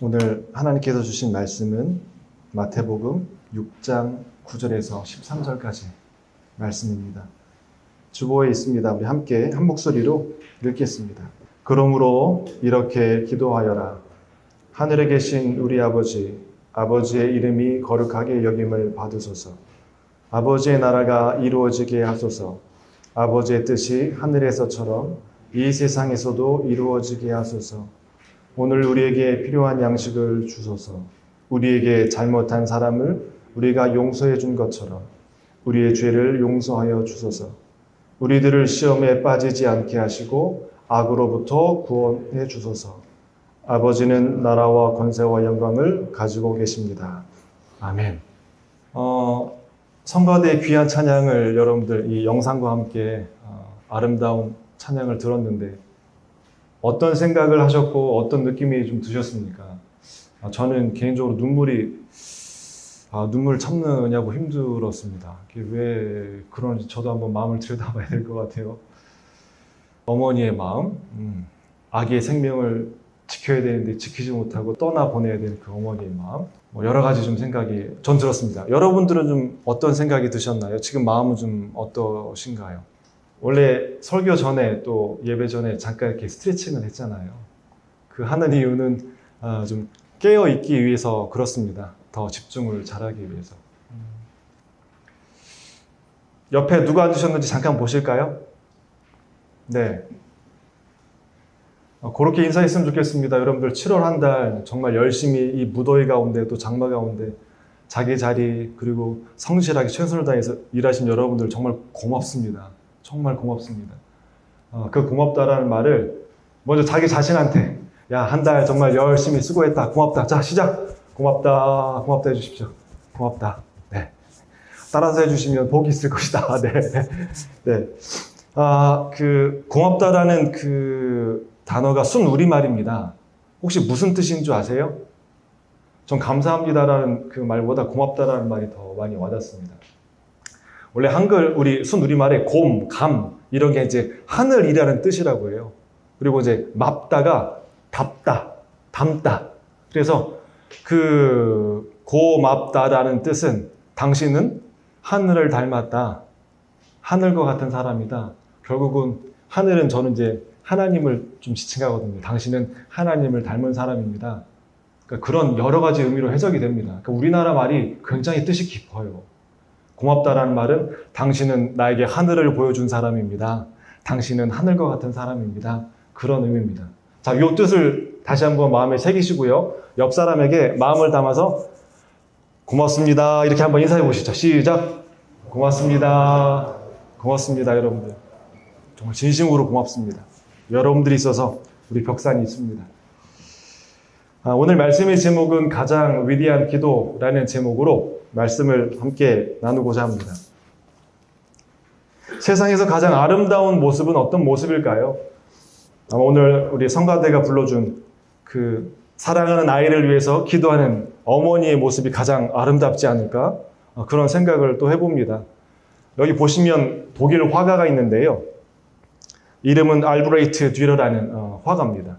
오늘 하나님께서 주신 말씀은 마태복음 6장 9절에서 13절까지 말씀입니다. 주보에 있습니다. 우리 함께 한 목소리로 읽겠습니다. 그러므로 이렇게 기도하여라. 하늘에 계신 우리 아버지, 아버지의 이름이 거룩하게 여김을 받으소서. 아버지의 나라가 이루어지게 하소서. 아버지의 뜻이 하늘에서처럼 이 세상에서도 이루어지게 하소서. 오늘 우리에게 필요한 양식을 주소서. 우리에게 잘못한 사람을 우리가 용서해 준 것처럼 우리의 죄를 용서하여 주소서. 우리들을 시험에 빠지지 않게 하시고 악으로부터 구원해 주소서. 아버지는 나라와 권세와 영광을 가지고 계십니다. 아멘. 성가대의 귀한 찬양을 여러분들 이 영상과 함께 아름다운 찬양을 들었는데 어떤 생각을 하셨고 어떤 느낌이 좀 드셨습니까? 저는 개인적으로 눈물 참느냐고 힘들었습니다. 왜 그런지 저도 한번 마음을 들여다봐야 될 것 같아요. 어머니의 마음, 아기의 생명을 지켜야 되는데 지키지 못하고 떠나보내야 되는 그 어머니의 마음, 여러 가지 좀 생각이 전 들었습니다. 여러분들은 좀 어떤 생각이 드셨나요? 지금 마음은 좀 어떠신가요? 원래 설교 전에 또 예배 전에 잠깐 이렇게 스트레칭을 했잖아요. 그 하는 이유는 좀 깨어 있기 위해서 그렇습니다. 더 집중을 잘하기 위해서. 옆에 누가 앉으셨는지 잠깐 보실까요? 네. 그렇게 인사했으면 좋겠습니다. 여러분들 7월 한 달 정말 열심히 이 무더위 가운데 또 장마 가운데 자기 자리 그리고 성실하게 최선을 다해서 일하신 여러분들 정말 고맙습니다. 정말 고맙습니다. 그 고맙다라는 말을 먼저 자기 자신한테 야, 한 달 정말 열심히 수고했다. 고맙다. 자, 시작. 고맙다. 고맙다 해주십시오. 고맙다. 네. 따라서 해주시면 복이 있을 것이다. 네. 네. 그 고맙다라는 그 단어가 순우리말입니다. 혹시 무슨 뜻인 줄 아세요? 전 감사합니다라는 그 말보다 고맙다라는 말이 더 많이 와닿습니다. 원래 한글 우리 순우리말에 곰, 감 이런 게 이제 하늘이라는 뜻이라고 해요. 그리고 이제 맙다가 답다, 담다. 그래서 그 고맙다라는 뜻은 당신은 하늘을 닮았다. 하늘과 같은 사람이다. 결국은 하늘은 저는 이제 하나님을 좀 지칭하거든요. 당신은 하나님을 닮은 사람입니다. 그러니까 그런 여러 가지 의미로 해석이 됩니다. 그러니까 우리나라 말이 굉장히 뜻이 깊어요. 고맙다라는 말은 당신은 나에게 하늘을 보여준 사람입니다. 당신은 하늘과 같은 사람입니다. 그런 의미입니다. 자, 이 뜻을 다시 한번 마음에 새기시고요. 옆 사람에게 마음을 담아서 고맙습니다. 이렇게 한번 인사해 보시죠. 시작. 고맙습니다. 고맙습니다, 여러분들. 정말 진심으로 고맙습니다. 여러분들이 있어서 우리 벽산이 있습니다. 오늘 말씀의 제목은 가장 위대한 기도라는 제목으로 말씀을 함께 나누고자 합니다. 세상에서 가장 아름다운 모습은 어떤 모습일까요? 아마 오늘 우리 성가대가 불러준 그 사랑하는 아이를 위해서 기도하는 어머니의 모습이 가장 아름답지 않을까? 그런 생각을 또 해봅니다. 여기 보시면 독일 화가가 있는데요. 이름은 알브레이트 듀러라는 화가입니다.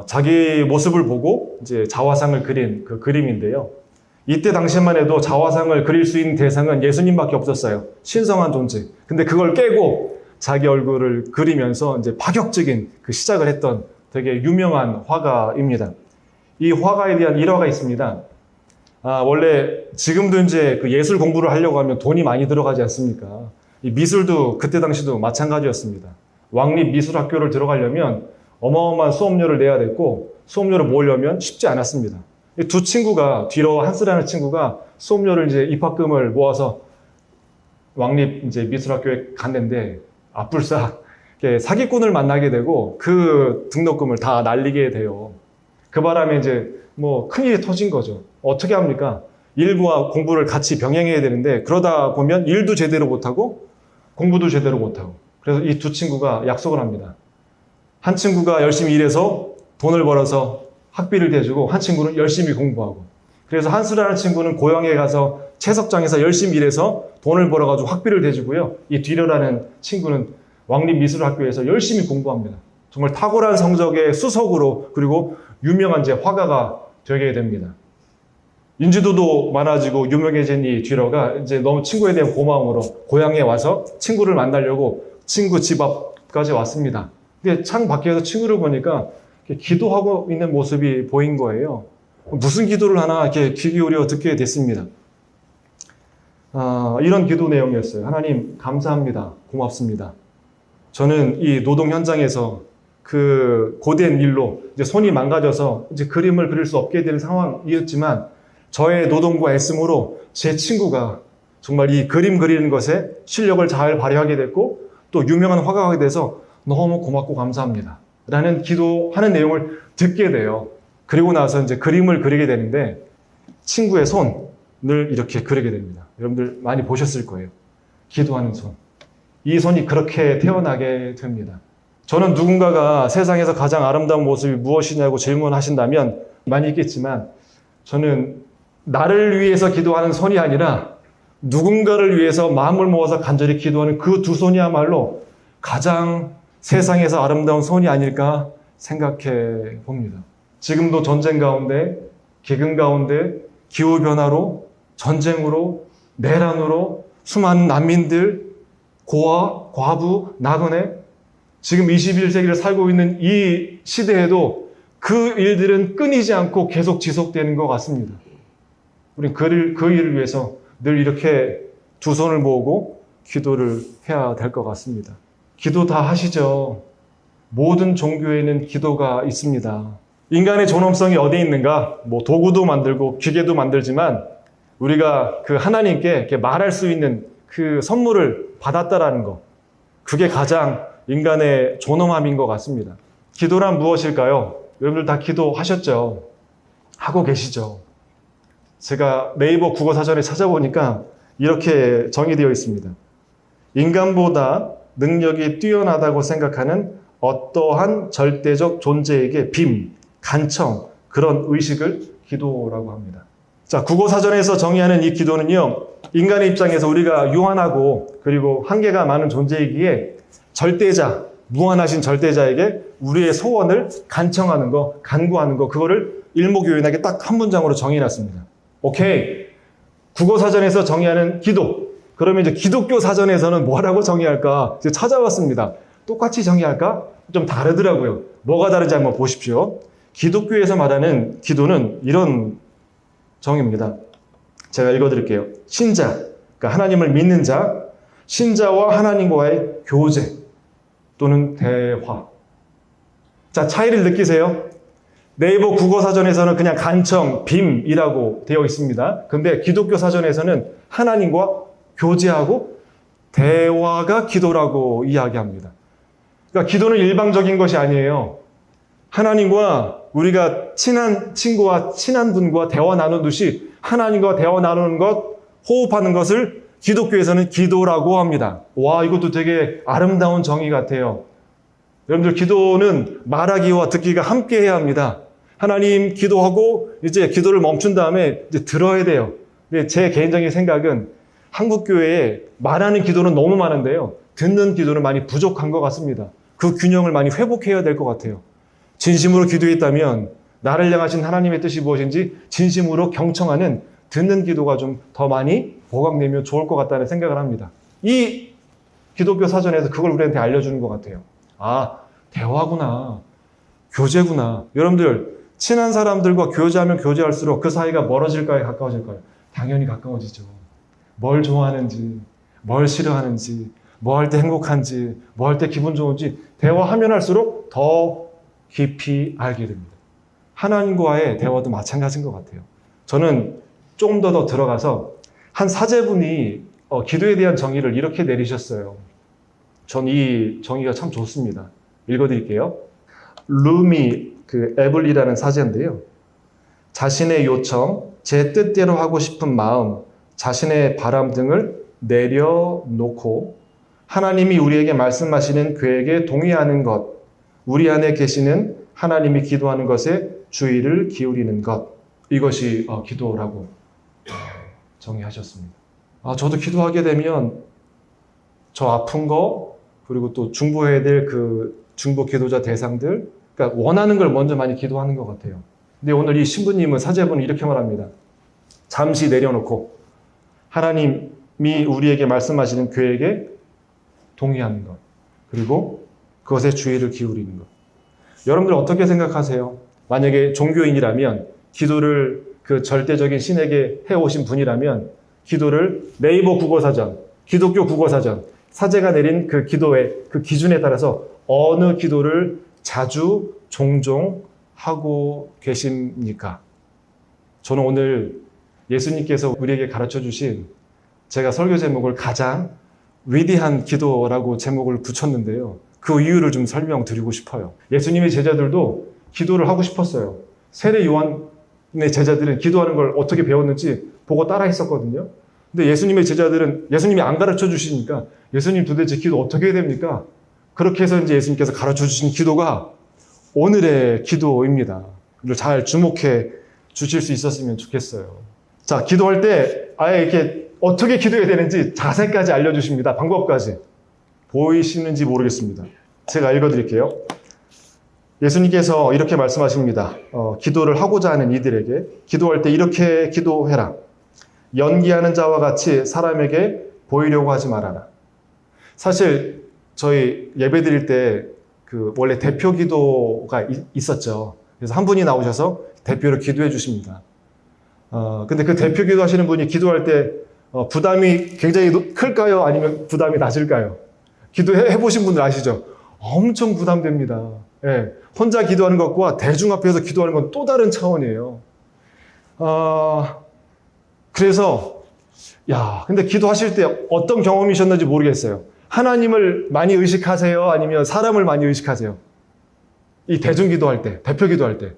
자기 모습을 보고 이제 자화상을 그린 그 그림인데요. 이때 당시만 해도 자화상을 그릴 수 있는 대상은 예수님밖에 없었어요. 신성한 존재. 근데 그걸 깨고 자기 얼굴을 그리면서 이제 파격적인 그 시작을 했던 되게 유명한 화가입니다. 이 화가에 대한 일화가 있습니다. 원래 지금도 이제 그 예술 공부를 하려고 하면 돈이 많이 들어가지 않습니까? 이 미술도 그때 당시도 마찬가지였습니다. 왕립미술학교를 들어가려면 어마어마한 수업료를 내야 됐고 수업료를 모으려면 쉽지 않았습니다. 두 친구가 뒤로 한스라는 친구가 수업료를 이제 입학금을 모아서 왕립 이제 미술학교에 갔는데 앞불싸 사기꾼을 만나게 되고 그 등록금을 다 날리게 돼요. 그 바람에 이제 뭐 큰일이 터진 거죠. 어떻게 합니까? 일과 공부를 같이 병행해야 되는데 그러다 보면 일도 제대로 못하고 공부도 제대로 못하고 그래서 이 두 친구가 약속을 합니다. 한 친구가 열심히 일해서 돈을 벌어서 학비를 대주고 한 친구는 열심히 공부하고 그래서 한수라는 친구는 고향에 가서 채석장에서 열심히 일해서 돈을 벌어가지고 학비를 대주고요. 이 뒤려라는 친구는 왕립미술학교에서 열심히 공부합니다. 정말 탁월한 성적의 수석으로 그리고 유명한 이제 화가가 되게 됩니다. 인지도도 많아지고 유명해진 이 듀러가 이제 너무 친구에 대한 고마움으로 고향에 와서 친구를 만나려고 친구 집 앞까지 왔습니다. 근데 창 밖에서 친구를 보니까 기도하고 있는 모습이 보인 거예요. 무슨 기도를 하나 이렇게 귀 기울여 듣게 됐습니다. 이런 기도 내용이었어요. 하나님, 감사합니다. 고맙습니다. 저는 이 노동 현장에서 그 고된 일로 이제 손이 망가져서 이제 그림을 그릴 수 없게 될 상황이었지만 저의 노동과 애씀으로 제 친구가 정말 이 그림 그리는 것에 실력을 잘 발휘하게 됐고 또 유명한 화가가 돼서 너무 고맙고 감사합니다. 라는 기도하는 내용을 듣게 돼요. 그리고 나서 이제 그림을 그리게 되는데 친구의 손을 이렇게 그리게 됩니다. 여러분들 많이 보셨을 거예요. 기도하는 손. 이 손이 그렇게 태어나게 됩니다. 저는 누군가가 세상에서 가장 아름다운 모습이 무엇이냐고 질문하신다면 많이 있겠지만 저는 나를 위해서 기도하는 손이 아니라 누군가를 위해서 마음을 모아서 간절히 기도하는 그 두 손이야말로 가장 세상에서 아름다운 손이 아닐까 생각해 봅니다. 지금도 전쟁 가운데, 기근 가운데, 기후변화로, 전쟁으로, 내란으로 수많은 난민들, 고아, 과부, 나그네, 지금 21세기를 살고 있는 이 시대에도 그 일들은 끊이지 않고 계속 지속되는 것 같습니다. 우린 그 일을 위해서 늘 이렇게 두 손을 모으고 기도를 해야 될 것 같습니다. 기도 다 하시죠. 모든 종교에는 기도가 있습니다. 인간의 존엄성이 어디에 있는가? 뭐 도구도 만들고 기계도 만들지만 우리가 그 하나님께 이렇게 말할 수 있는 그 선물을 받았다라는 거. 그게 가장 인간의 존엄함인 것 같습니다. 기도란 무엇일까요? 여러분들 다 기도하셨죠? 하고 계시죠? 제가 네이버 국어사전에 찾아보니까 이렇게 정의되어 있습니다. 인간보다 능력이 뛰어나다고 생각하는 어떠한 절대적 존재에게 빔, 간청, 그런 의식을 기도라고 합니다. 자, 국어사전에서 정의하는 이 기도는요, 인간의 입장에서 우리가 유한하고 그리고 한계가 많은 존재이기에 절대자, 무한하신 절대자에게 우리의 소원을 간청하는 거, 간구하는 거, 그거를 일목요연하게 딱 한 문장으로 정의해놨습니다. 오케이. 국어사전에서 정의하는 기도. 그러면 이제 기독교 사전에서는 뭐라고 정의할까? 이제 찾아봤습니다. 똑같이 정의할까? 좀 다르더라고요. 뭐가 다른지 한번 보십시오. 기독교에서 말하는 기도는 이런 정의입니다. 제가 읽어드릴게요. 신자, 그러니까 하나님을 믿는 자, 신자와 하나님과의 교제 또는 대화. 자, 차이를 느끼세요? 네이버 국어사전에서는 그냥 간청, 빔이라고 되어 있습니다. 근데 기독교 사전에서는 하나님과 교제하고 대화가 기도라고 이야기합니다. 그러니까 기도는 일방적인 것이 아니에요. 하나님과 우리가 친한 친구와 친한 분과 대화 나누듯이 하나님과 대화 나누는 것, 호흡하는 것을 기독교에서는 기도라고 합니다. 와, 이것도 되게 아름다운 정의 같아요. 여러분들, 기도는 말하기와 듣기가 함께 해야 합니다. 하나님 기도하고 이제 기도를 멈춘 다음에 이제 들어야 돼요. 근데 제 개인적인 생각은 한국교회에 말하는 기도는 너무 많은데요. 듣는 기도는 많이 부족한 것 같습니다. 그 균형을 많이 회복해야 될 것 같아요. 진심으로 기도했다면 나를 향하신 하나님의 뜻이 무엇인지 진심으로 경청하는 듣는 기도가 좀 더 많이 보강되면 좋을 것 같다는 생각을 합니다. 이 기독교 사전에서 그걸 우리한테 알려주는 것 같아요. 아, 대화구나. 교제구나. 여러분들, 친한 사람들과 교제하면 교제할수록 그 사이가 멀어질까요? 가까워질까요? 당연히 가까워지죠. 뭘 좋아하는지, 뭘 싫어하는지, 뭐 할 때 행복한지, 뭐 할 때 기분 좋은지 대화하면 할수록 더 깊이 알게 됩니다. 하나님과의 대화도 마찬가지인 것 같아요. 저는 조금 더 들어가서 한 사제분이 기도에 대한 정의를 이렇게 내리셨어요. 전 이 정의가 참 좋습니다. 읽어드릴게요. 루미 에블리라는 사제인데요. 자신의 요청, 제 뜻대로 하고 싶은 마음, 자신의 바람 등을 내려놓고 하나님이 우리에게 말씀하시는 계획에 동의하는 것, 우리 안에 계시는 하나님이 기도하는 것에 주의를 기울이는 것, 이것이 기도라고 정의하셨습니다. 저도 기도하게 되면 저 아픈 거, 그리고 또 중보해야 될 그 중보 기도자 대상들, 그러니까 원하는 걸 먼저 많이 기도하는 것 같아요. 근데 오늘 이 신부님은 사제분은 이렇게 말합니다. 잠시 내려놓고 하나님이 우리에게 말씀하시는 계획에 동의하는 것, 그리고 그것에 주의를 기울이는 것. 여러분들 어떻게 생각하세요? 만약에 종교인이라면, 기도를 그 절대적인 신에게 해오신 분이라면 기도를 네이버 국어사전, 기독교 국어사전, 사제가 내린 그 기도의 그 기준에 따라서 어느 기도를 자주 종종 하고 계십니까? 저는 오늘 예수님께서 우리에게 가르쳐 주신, 제가 설교 제목을 가장 위대한 기도라고 제목을 붙였는데요. 그 이유를 좀 설명드리고 싶어요. 예수님의 제자들도 기도를 하고 싶었어요. 세례 요한의 제자들은 기도하는 걸 어떻게 배웠는지 보고 따라 했었거든요. 근데 예수님의 제자들은 예수님이 안 가르쳐 주시니까 예수님 도대체 기도 어떻게 해야 됩니까? 그렇게 해서 이제 예수님께서 가르쳐 주신 기도가 오늘의 기도입니다. 이걸 잘 주목해 주실 수 있었으면 좋겠어요. 자, 기도할 때 아예 이렇게 어떻게 기도해야 되는지 자세까지 알려주십니다. 방법까지. 보이시는지 모르겠습니다. 제가 읽어드릴게요. 예수님께서 이렇게 말씀하십니다. 기도를 하고자 하는 이들에게 기도할 때 이렇게 기도해라. 연기하는 자와 같이 사람에게 보이려고 하지 말아라. 사실 저희 예배 드릴 때 그 원래 대표 기도가 있었죠. 그래서 한 분이 나오셔서 대표로 기도해 주십니다. 근데 그 대표 기도 하시는 분이 기도할 때 부담이 굉장히 클까요? 아니면 부담이 낮을까요? 기도해 보신 분들 아시죠? 엄청 부담됩니다. 예, 혼자 기도하는 것과 대중 앞에서 기도하는 건 또 다른 차원이에요. 그래서 근데 기도하실 때 어떤 경험이셨는지 모르겠어요. 하나님을 많이 의식하세요? 아니면 사람을 많이 의식하세요? 이 대중 기도할 때, 대표 기도할 때.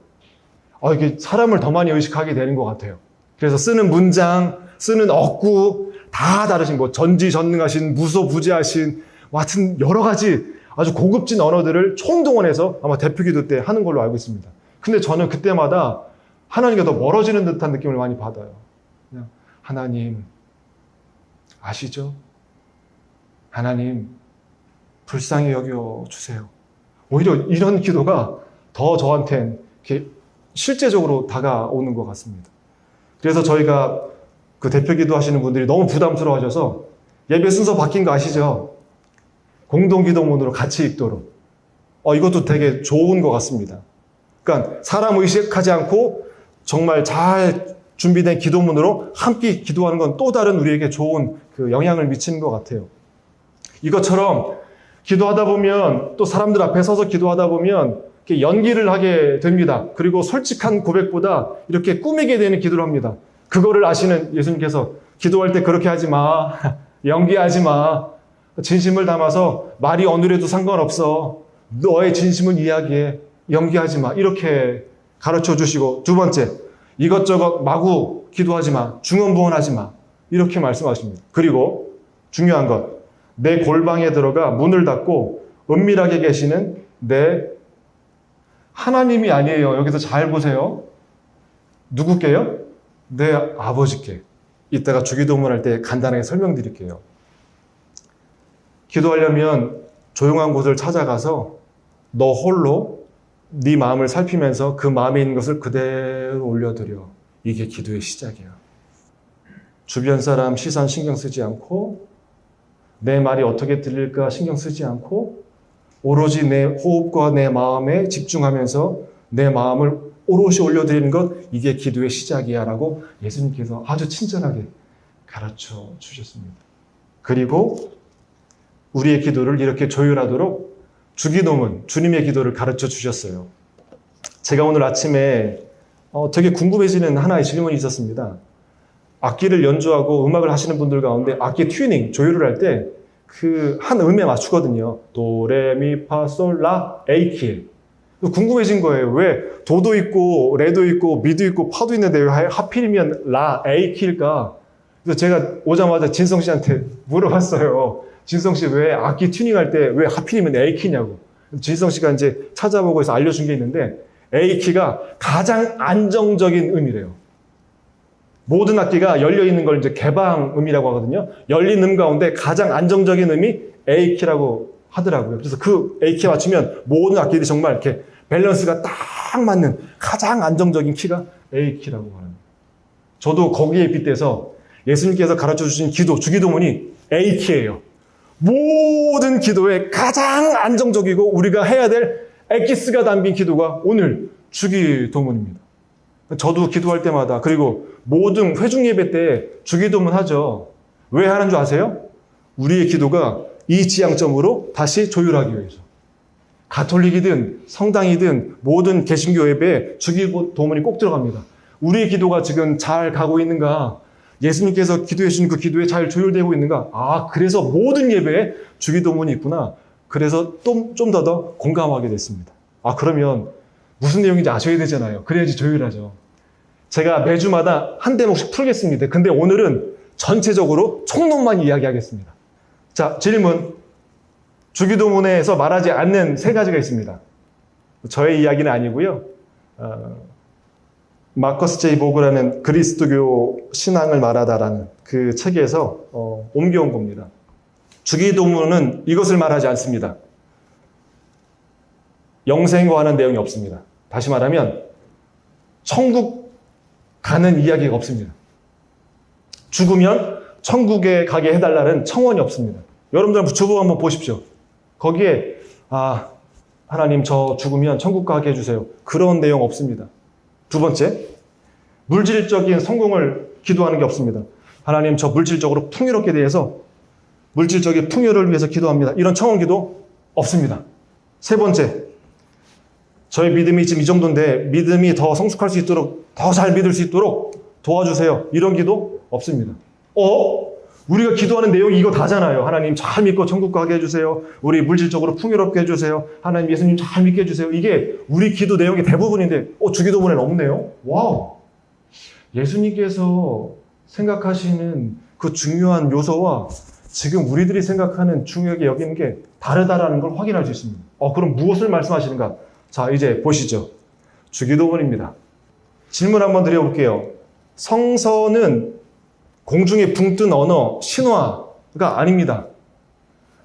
이게 사람을 더 많이 의식하게 되는 것 같아요. 그래서 쓰는 문장, 쓰는 어구 다 다르신, 전지전능하신, 무소부재하신, 하여튼 여러 가지 아주 고급진 언어들을 총동원해서 아마 대표 기도 때 하는 걸로 알고 있습니다. 근데 저는 그때마다 하나님과 더 멀어지는 듯한 느낌을 많이 받아요. 그냥 하나님 아시죠? 하나님 불쌍히 여겨주세요. 오히려 이런 기도가 더 저한텐 이렇게 실제적으로 다가오는 것 같습니다. 그래서 저희가 그 대표 기도 하시는 분들이 너무 부담스러워 하셔서 예배 순서 바뀐 거 아시죠? 공동 기도문으로 같이 읽도록. 이것도 되게 좋은 것 같습니다. 그러니까 사람 의식하지 않고 정말 잘 준비된 기도문으로 함께 기도하는 건 또 다른 우리에게 좋은 그 영향을 미치는 것 같아요. 이것처럼 기도하다 보면 또 사람들 앞에 서서 기도하다 보면 이렇게 연기를 하게 됩니다. 그리고 솔직한 고백보다 이렇게 꾸미게 되는 기도를 합니다. 그거를 아시는 예수님께서 기도할 때 그렇게 하지 마. 연기하지 마. 진심을 담아서 말이 어느래도 상관없어. 너의 진심을 이야기해. 연기하지 마. 이렇게 가르쳐 주시고, 두 번째, 이것저것 마구 기도하지 마. 중언부언하지 마. 이렇게 말씀하십니다. 그리고 중요한 것, 내 골방에 들어가 문을 닫고 은밀하게 계시는 내 하나님이 아니에요. 여기서 잘 보세요. 누구께요? 내 아버지께. 이따가 주기도문 할 때 간단하게 설명드릴게요. 기도하려면 조용한 곳을 찾아가서 너 홀로 네 마음을 살피면서 그 마음에 있는 것을 그대로 올려드려. 이게 기도의 시작이야. 주변 사람 시선 신경 쓰지 않고, 내 말이 어떻게 들릴까 신경 쓰지 않고, 오로지 내 호흡과 내 마음에 집중하면서 내 마음을 오롯이 올려드리는 것, 이게 기도의 시작이야 라고 예수님께서 아주 친절하게 가르쳐 주셨습니다. 그리고 우리의 기도를 이렇게 조율하도록 주기도문, 주님의 기도를 가르쳐 주셨어요. 제가 오늘 아침에 되게 궁금해지는 하나의 질문이 있었습니다. 악기를 연주하고 음악을 하시는 분들 가운데 악기 튜닝, 조율을 할 때 그 한 음에 맞추거든요. 도, 레, 미, 파, 솔, 라, A 키. 궁금해진 거예요. 왜 도도 있고 레도 있고 미도 있고 파도 있는데 왜 하필이면 라, A 키일까? 그래서 제가 오자마자 진성 씨한테 물어봤어요. 진성 씨 왜 악기 튜닝할 때 왜 하필이면 A 키냐고. 진성 씨가 이제 찾아보고 해서 알려준 게 있는데 A 키가 가장 안정적인 음이래요. 모든 악기가 열려있는 걸 이제 개방음이라고 하거든요. 열린 음 가운데 가장 안정적인 음이 A 키라고 하더라고요. 그래서 그 A키에 맞추면 모든 악기들이 정말 이렇게 밸런스가 딱 맞는 가장 안정적인 키가 A키라고 말합니다. 저도 거기에 빗대서 예수님께서 가르쳐 주신 기도, 주기도문이 A키예요. 모든 기도에 가장 안정적이고 우리가 해야 될 엑기스가 담긴 기도가 오늘 주기도문입니다. 저도 기도할 때마다, 그리고 모든 회중 예배 때 주기도문 하죠. 왜 하는 줄 아세요? 우리의 기도가 이 지향점으로 다시 조율하기 위해서. 가톨릭이든 성당이든 모든 개신교 예배에 주기도문이 꼭 들어갑니다. 우리의 기도가 지금 잘 가고 있는가? 예수님께서 기도해 주신 그 기도에 잘 조율되고 있는가? 아, 그래서 모든 예배에 주기도문이 있구나. 그래서 좀 더 공감하게 됐습니다. 아, 그러면 무슨 내용인지 아셔야 되잖아요. 그래야지 조율하죠. 제가 매주마다 한 대목씩 풀겠습니다. 근데 오늘은 전체적으로 총론만 이야기하겠습니다. 자, 질문. 주기도문에서 말하지 않는 세 가지가 있습니다. 저의 이야기는 아니고요. 마커스 제이 보그라는 그리스도교 신앙을 말하다라는 그 책에서 옮겨온 겁니다. 주기도문은 이것을 말하지 않습니다. 영생에 관한 내용이 없습니다. 다시 말하면 천국 가는 이야기가 없습니다. 죽으면 천국에 가게 해달라는 청원이 없습니다. 여러분들 주보 한번 보십시오. 거기에 하나님 저 죽으면 천국 가게 해주세요. 그런 내용 없습니다. 두 번째, 물질적인 성공을 기도하는 게 없습니다. 하나님 저 물질적으로 풍요롭게 대해서 물질적인 풍요를 위해서 기도합니다. 이런 청원 기도 없습니다. 세 번째, 저의 믿음이 지금 이 정도인데 믿음이 더 성숙할 수 있도록, 더 잘 믿을 수 있도록 도와주세요. 이런 기도 없습니다. 우리가 기도하는 내용이 이거 다잖아요. 하나님 잘 믿고 천국 가게 해주세요. 우리 물질적으로 풍요롭게 해주세요. 하나님 예수님 잘 믿게 해주세요. 이게 우리 기도 내용의 대부분인데 주기도문에는 없네요. 와우. 예수님께서 생각하시는 그 중요한 요소와 지금 우리들이 생각하는 중요하게 여기는 게 다르다라는 걸 확인할 수 있습니다. 그럼 무엇을 말씀하시는가? 자, 이제 보시죠. 주기도문입니다. 질문 한번 드려볼게요. 성서는 공중에 붕 뜬 언어, 신화가 아닙니다.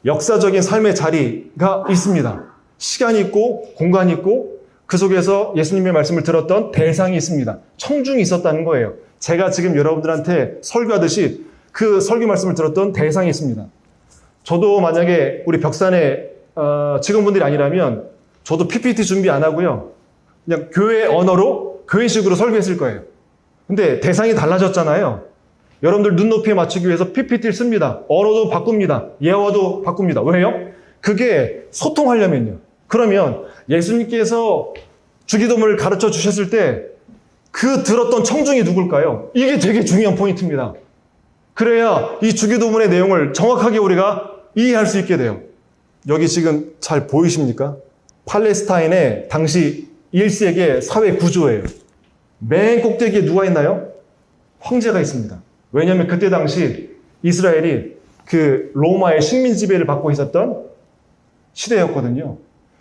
역사적인 삶의 자리가 있습니다. 시간이 있고 공간이 있고 그 속에서 예수님의 말씀을 들었던 대상이 있습니다. 청중이 있었다는 거예요. 제가 지금 여러분들한테 설교하듯이 그 설교 말씀을 들었던 대상이 있습니다. 저도 만약에 우리 벽산의 직원분들이 아니라면 저도 PPT 준비 안 하고요. 그냥 교회 언어로 교회식으로 설교했을 거예요. 근데 대상이 달라졌잖아요. 여러분들 눈높이에 맞추기 위해서 PPT를 씁니다. 언어도 바꿉니다. 예화도 바꿉니다. 왜요? 그게 소통하려면요. 그러면 예수님께서 주기도문을 가르쳐 주셨을 때 그 들었던 청중이 누굴까요? 이게 되게 중요한 포인트입니다. 그래야 이 주기도문의 내용을 정확하게 우리가 이해할 수 있게 돼요. 여기 지금 잘 보이십니까? 팔레스타인의 당시 1세기 사회 구조예요. 맨 꼭대기에 누가 있나요? 황제가 있습니다. 왜냐하면 그때 당시 이스라엘이 그 로마의 식민 지배를 받고 있었던 시대였거든요.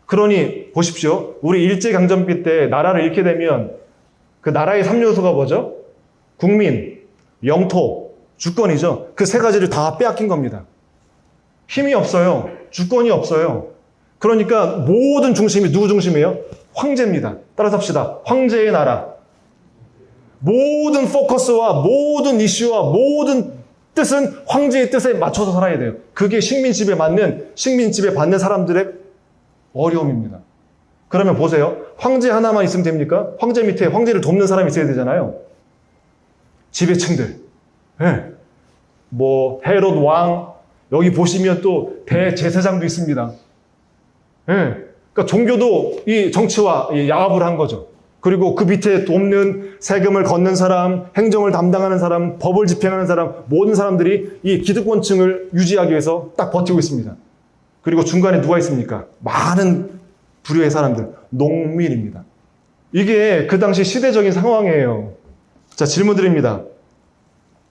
그러니 보십시오. 우리 일제강점기 때 나라를 잃게 되면 그 나라의 3요소가 뭐죠? 국민, 영토, 주권이죠. 그 세 가지를 다 빼앗긴 겁니다. 힘이 없어요. 주권이 없어요. 그러니까 모든 중심이 누구 중심이에요? 황제입니다. 따라서 합시다. 황제의 나라. 모든 포커스와 모든 이슈와 모든 뜻은 황제의 뜻에 맞춰서 살아야 돼요. 그게 식민지배 받는 사람들의 어려움입니다. 그러면 보세요. 황제 하나만 있으면 됩니까? 황제 밑에 황제를 돕는 사람이 있어야 되잖아요. 지배층들. 네. 헤롯 왕, 여기 보시면 또 대제사장도 있습니다. 네. 그러니까 종교도 이 정치와 야합을 한 거죠. 그리고 그 밑에 돕는 세금을 걷는 사람, 행정을 담당하는 사람, 법을 집행하는 사람, 모든 사람들이 이 기득권층을 유지하기 위해서 딱 버티고 있습니다. 그리고 중간에 누가 있습니까? 많은 부류의 사람들, 농민입니다. 이게 그 당시 시대적인 상황이에요. 자, 질문 드립니다.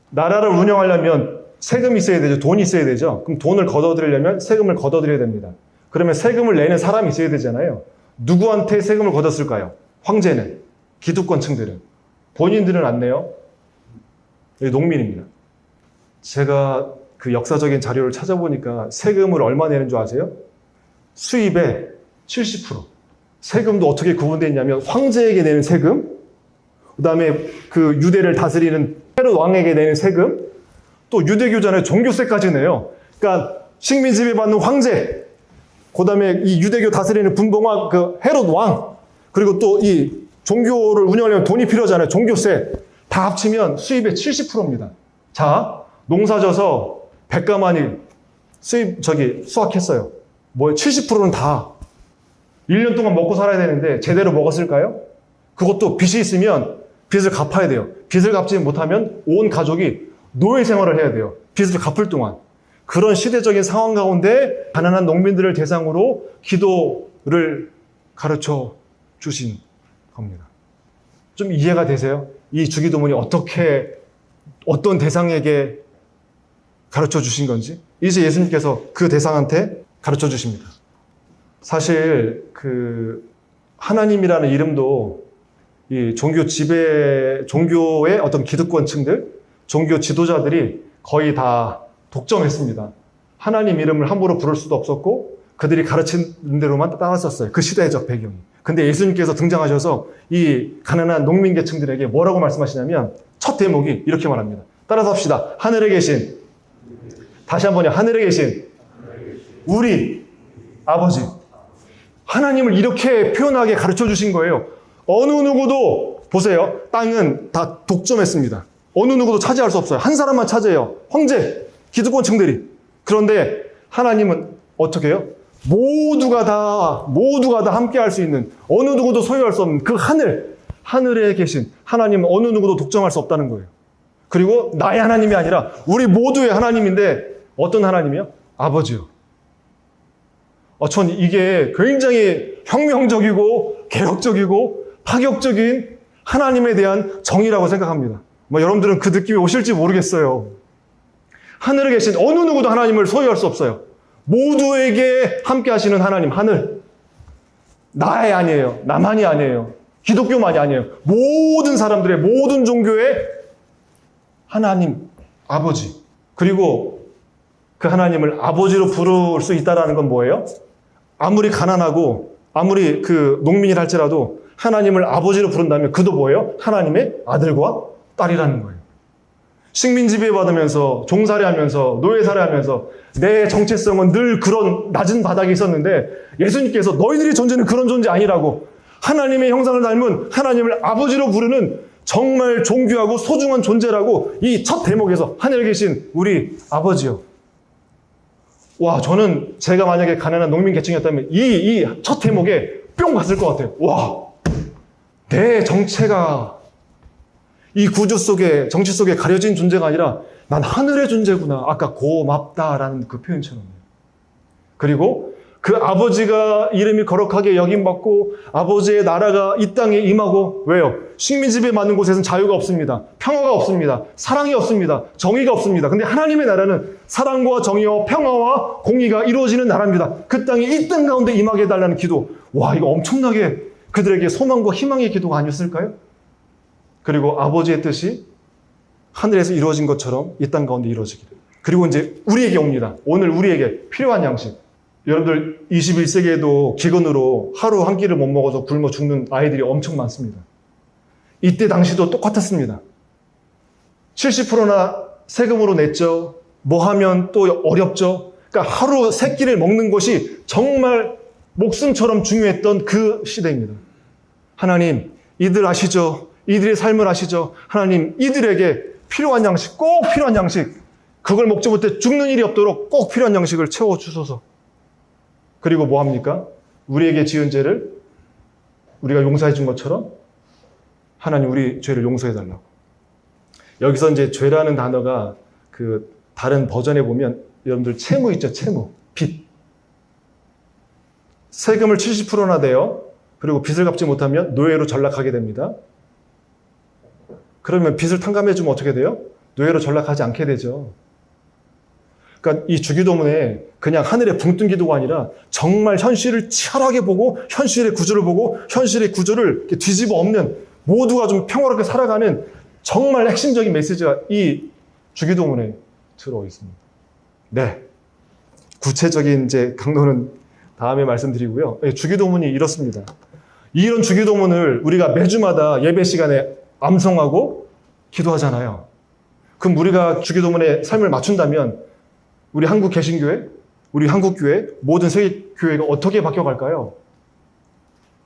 나라를 운영하려면 세금이 있어야 되죠. 돈이 있어야 되죠. 그럼 돈을 걷어들이려면 세금을 걷어들여야 됩니다. 그러면 세금을 내는 사람이 있어야 되잖아요. 누구한테 세금을 걷었을까요? 황제는, 기득권층들은. 본인들은 안 내요. 농민입니다. 제가 그 역사적인 자료를 찾아보니까 세금을 얼마 내는 줄 아세요? 수입의 70%. 세금도 어떻게 구분되어 있냐면 황제에게 내는 세금, 그 다음에 그 유대를 다스리는 헤롯 왕에게 내는 세금, 또 유대교전에 종교세까지 내요. 그러니까 식민 지배받는 황제, 그 다음에 이 유대교 다스리는 분봉왕, 그 헤롯 왕, 그리고 또 이 종교를 운영하려면 돈이 필요하잖아요. 종교세. 다 합치면 수입의 70%입니다. 자, 농사져서 백가마니 수확했어요. 뭐예요? 70%는 다 1년 동안 먹고 살아야 되는데 제대로 먹었을까요? 그것도 빚이 있으면 빚을 갚아야 돼요. 빚을 갚지 못하면 온 가족이 노예 생활을 해야 돼요. 빚을 갚을 동안. 그런 시대적인 상황 가운데 가난한 농민들을 대상으로 기도를 가르쳐 주신 겁니다. 좀 이해가 되세요? 이 주기도문이 어떤 대상에게 가르쳐 주신 건지? 이제 예수님께서 그 대상한테 가르쳐 주십니다. 사실 하나님이라는 이름도 이 종교의 어떤 기득권층들, 종교 지도자들이 거의 다 독점했습니다. 하나님 이름을 함부로 부를 수도 없었고 그들이 가르친 대로만 따랐었어요. 그 시대적 배경이. 근데 예수님께서 등장하셔서 이 가난한 농민 계층들에게 뭐라고 말씀하시냐면 첫 대목이 이렇게 말합니다. 따라서 합시다. 하늘에 계신, 다시 한번요. 하늘에 계신 우리 아버지. 하나님을 이렇게 표현하게 가르쳐 주신 거예요. 어느 누구도 보세요. 땅은 다 독점했습니다. 어느 누구도 차지할 수 없어요. 한 사람만 차지해요. 황제, 기득권층들이. 그런데 하나님은 어떻게 해요? 모두가 다 함께 할 수 있는, 어느 누구도 소유할 수 없는 그 하늘에 계신 하나님은 어느 누구도 독점할 수 없다는 거예요. 그리고 나의 하나님이 아니라 우리 모두의 하나님인데 어떤 하나님이요? 아버지요. 전 이게 굉장히 혁명적이고 개혁적이고 파격적인 하나님에 대한 정의라고 생각합니다. 여러분들은 그 느낌이 오실지 모르겠어요. 하늘에 계신 어느 누구도 하나님을 소유할 수 없어요. 모두에게 함께 하시는 하나님, 하늘. 나의 아니에요. 나만이 아니에요. 기독교만이 아니에요. 모든 사람들의, 모든 종교의 하나님, 아버지. 그리고 그 하나님을 아버지로 부를 수 있다는 건 뭐예요? 아무리 가난하고 아무리 농민이라 할지라도 하나님을 아버지로 부른다면 그도 뭐예요? 하나님의 아들과 딸이라는 거예요. 식민 지배받으면서 종살이하면서 노예살이하면서 내 정체성은 늘 그런 낮은 바닥에 있었는데 예수님께서 너희들의 존재는 그런 존재 아니라고, 하나님의 형상을 닮은 하나님을 아버지로 부르는 정말 존귀하고 소중한 존재라고 이 첫 대목에서 하늘에 계신 우리 아버지요. 와, 저는 제가 만약에 가난한 농민 계층이었다면 이 첫 대목에 뿅 갔을 것 같아요. 와, 내 정체가 이 구조 속에, 정치 속에 가려진 존재가 아니라 난 하늘의 존재구나. 아까 고맙다라는 그 표현처럼요. 그리고 그 아버지가 이름이 거룩하게 여김받고 아버지의 나라가 이 땅에 임하고, 왜요? 식민지배 많은 곳에서는 자유가 없습니다. 평화가 없습니다. 사랑이 없습니다. 정의가 없습니다. 근데 하나님의 나라는 사랑과 정의와 평화와 공의가 이루어지는 나라입니다. 그 땅에 이 땅 가운데 임하게 해달라는 기도. 와, 이거 엄청나게 그들에게 소망과 희망의 기도가 아니었을까요? 그리고 아버지의 뜻이 하늘에서 이루어진 것처럼 이 땅 가운데 이루어지기를. 그리고 이제 우리에게 옵니다. 오늘 우리에게 필요한 양식. 여러분들 21세기에도 기근으로 하루 한 끼를 못 먹어서 굶어 죽는 아이들이 엄청 많습니다. 이때 당시도 똑같았습니다. 70%나 세금으로 냈죠. 뭐 하면 또 어렵죠. 그러니까 하루 세 끼를 먹는 것이 정말 목숨처럼 중요했던 그 시대입니다. 하나님, 이들 아시죠? 이들의 삶을 아시죠? 하나님, 이들에게 필요한 양식, 꼭 필요한 양식, 그걸 먹지 못해 죽는 일이 없도록 꼭 필요한 양식을 채워주소서. 그리고 뭐 합니까? 우리에게 지은 죄를 우리가 용서해 준 것처럼 하나님 우리 죄를 용서해 달라고. 여기서 이제 죄라는 단어가 다른 버전에 보면 여러분들 채무 있죠? 채무. 빚. 세금을 70%나 내요. 그리고 빚을 갚지 못하면 노예로 전락하게 됩니다. 그러면 빚을 탕감해 주면 어떻게 돼요? 노예로 전락하지 않게 되죠. 그러니까 이 주기도문에 그냥 하늘에 붕 뜬 기도가 아니라 정말 현실을 치열하게 보고 현실의 구조를 보고 현실의 구조를 뒤집어 엎는, 모두가 좀 평화롭게 살아가는 정말 핵심적인 메시지가 이 주기도문에 들어 있습니다. 네. 구체적인 이제 강론은 다음에 말씀드리고요. 주기도문이 이렇습니다. 이런 주기도문을 우리가 매주마다 예배 시간에 암송하고 기도하잖아요. 그럼 우리가 주기도문에 삶을 맞춘다면 우리 한국 개신교회, 우리 한국교회, 모든 세계교회가 어떻게 바뀌어갈까요?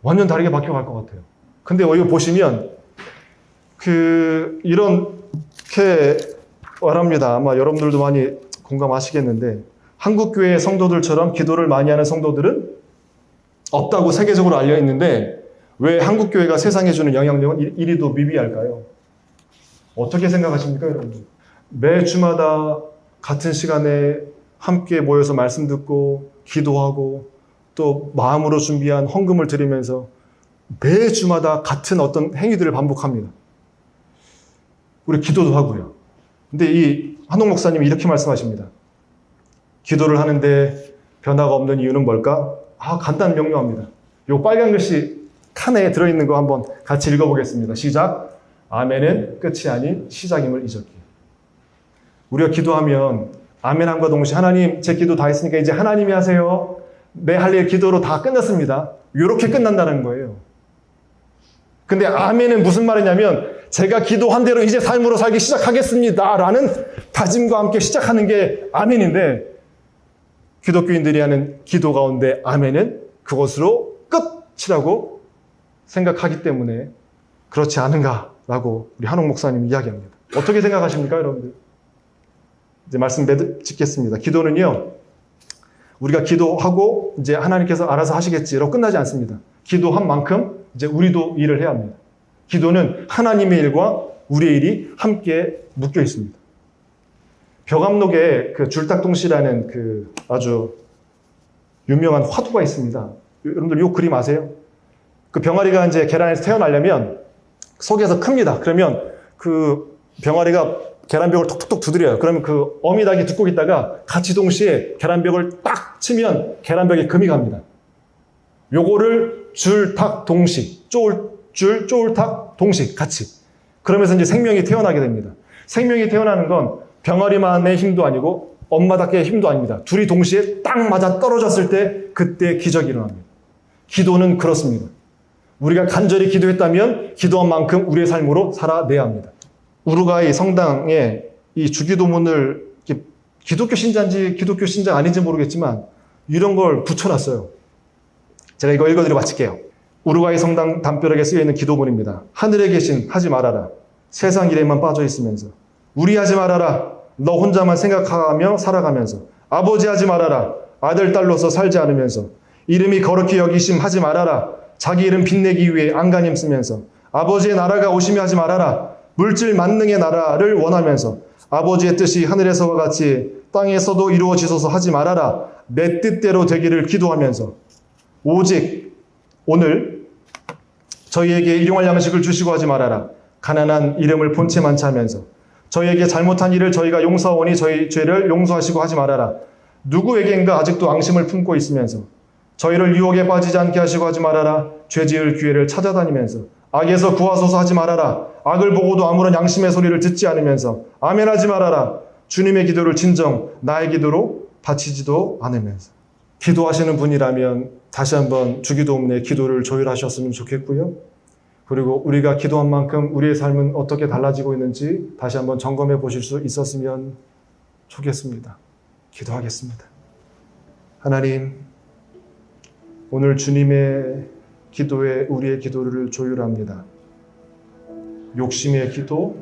완전 다르게 바뀌어갈 것 같아요. 근데 이거 보시면 이렇게 말합니다. 아마 여러분들도 많이 공감하시겠는데 한국교회 성도들처럼 기도를 많이 하는 성도들은 없다고 세계적으로 알려 있는데 왜 한국교회가 세상에 주는 영향력은 이리도 미비할까요? 어떻게 생각하십니까, 여러분들? 매 주마다 같은 시간에 함께 모여서 말씀 듣고 기도하고 또 마음으로 준비한 헌금을 드리면서 매 주마다 같은 어떤 행위들을 반복합니다. 우리 기도도 하고요. 근데 이 한옥 목사님이 이렇게 말씀하십니다. 기도를 하는데 변화가 없는 이유는 뭘까? 간단 명료합니다. 요 빨간 글씨 칸에 들어있는 거 한번 같이 읽어보겠습니다. 시작. 아멘은 끝이 아닌 시작임을 잊었기. 우리가 기도하면 아멘함과 동시에 하나님 제 기도 다 했으니까 이제 하나님이 하세요. 내 할 일 기도로 다 끝났습니다. 이렇게 끝난다는 거예요. 근데 아멘은 무슨 말이냐면 제가 기도한 대로 이제 삶으로 살기 시작하겠습니다 라는 다짐과 함께 시작하는 게 아멘인데 기독교인들이 하는 기도 가운데 아멘은 그것으로 끝이라고 생각하기 때문에 그렇지 않은가라고 우리 한옥 목사님이 이야기합니다. 어떻게 생각하십니까, 여러분들? 이제 말씀 짓겠습니다. 기도는요, 우리가 기도하고 이제 하나님께서 알아서 하시겠지로 끝나지 않습니다. 기도한 만큼 이제 우리도 일을 해야 합니다. 기도는 하나님의 일과 우리의 일이 함께 묶여 있습니다. 벽암록에 줄딱동시라는 아주 유명한 화두가 있습니다. 여러분들 이 그림 아세요? 그 병아리가 이제 계란에서 태어나려면 속에서 큽니다. 그러면 그 병아리가 계란벽을 톡톡톡 두드려요. 그러면 그 어미닭이 듣고 있다가 같이 동시에 계란벽을 딱 치면 계란벽에 금이 갑니다. 요거를 줄탁 동식, 쫄줄 쫄탁 동식 같이. 그러면서 이제 생명이 태어나게 됩니다. 생명이 태어나는 건 병아리만의 힘도 아니고 엄마 닭의 힘도 아닙니다. 둘이 동시에 딱 맞아 떨어졌을 때 그때 기적이 일어납니다. 기도는 그렇습니다. 우리가 간절히 기도했다면 기도한 만큼 우리의 삶으로 살아내야 합니다. 우루과이 성당에 이 주기도문을 기독교 신자인지 기독교 신자 아닌지 모르겠지만 이런 걸 붙여놨어요. 제가 이거 읽어드리고 마칠게요. 우루과이 성당 담벼락에 쓰여있는 기도문입니다. 하늘에 계신 하지 말아라. 세상 일에만 빠져 있으면서 우리 하지 말아라. 너 혼자만 생각하며 살아가면서 아버지 하지 말아라. 아들 딸로서 살지 않으면서 이름이 거룩히 여기심 하지 말아라. 자기 이름 빛내기 위해 안간힘 쓰면서 아버지의 나라가 오심이 하지 말아라. 물질 만능의 나라를 원하면서 아버지의 뜻이 하늘에서와 같이 땅에서도 이루어지소서 하지 말아라. 내 뜻대로 되기를 기도하면서 오직 오늘 저희에게 일용할 양식을 주시고 하지 말아라. 가난한 이름을 본체 많지 하면서 저희에게 잘못한 일을 저희가 용서하오니 저희 죄를 용서하시고 하지 말아라. 누구에게인가 아직도 앙심을 품고 있으면서 저희를 유혹에 빠지지 않게 하시고 하지 말아라. 죄 지을 기회를 찾아다니면서 악에서 구하소서 하지 말아라. 악을 보고도 아무런 양심의 소리를 듣지 않으면서 아멘하지 말아라. 주님의 기도를 진정 나의 기도로 바치지도 않으면서. 기도하시는 분이라면 다시 한번 주기도문의 기도를 조율하셨으면 좋겠고요. 그리고 우리가 기도한 만큼 우리의 삶은 어떻게 달라지고 있는지 다시 한번 점검해 보실 수 있었으면 좋겠습니다. 기도하겠습니다. 하나님, 오늘 주님의 기도에 우리의 기도를 조율합니다. 욕심의 기도,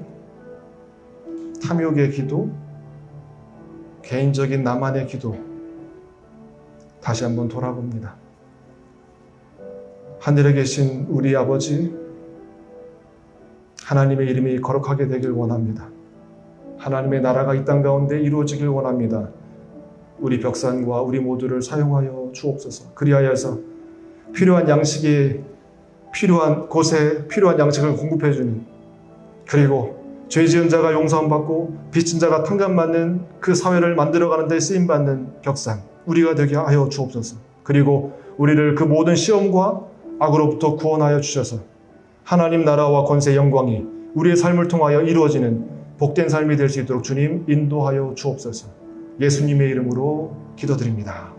탐욕의 기도, 개인적인 나만의 기도, 다시 한번 돌아봅니다. 하늘에 계신 우리 아버지, 하나님의 이름이 거룩하게 되길 원합니다. 하나님의 나라가 이 땅 가운데 이루어지길 원합니다. 우리 벽산과 우리 모두를 사용하여 주옵소서. 그리하여서 필요한 양식이 필요한 곳에 필요한 양식을 공급해 주는, 그리고 죄 지은 자가 용서함 받고 빚진 자가 탕감받는 그 사회를 만들어가는 데 쓰임받는 벽산 우리가 되게 하여 주옵소서. 그리고 우리를 그 모든 시험과 악으로부터 구원하여 주셔서 하나님 나라와 권세 영광이 우리의 삶을 통하여 이루어지는 복된 삶이 될 수 있도록 주님 인도하여 주옵소서. 예수님의 이름으로 기도드립니다.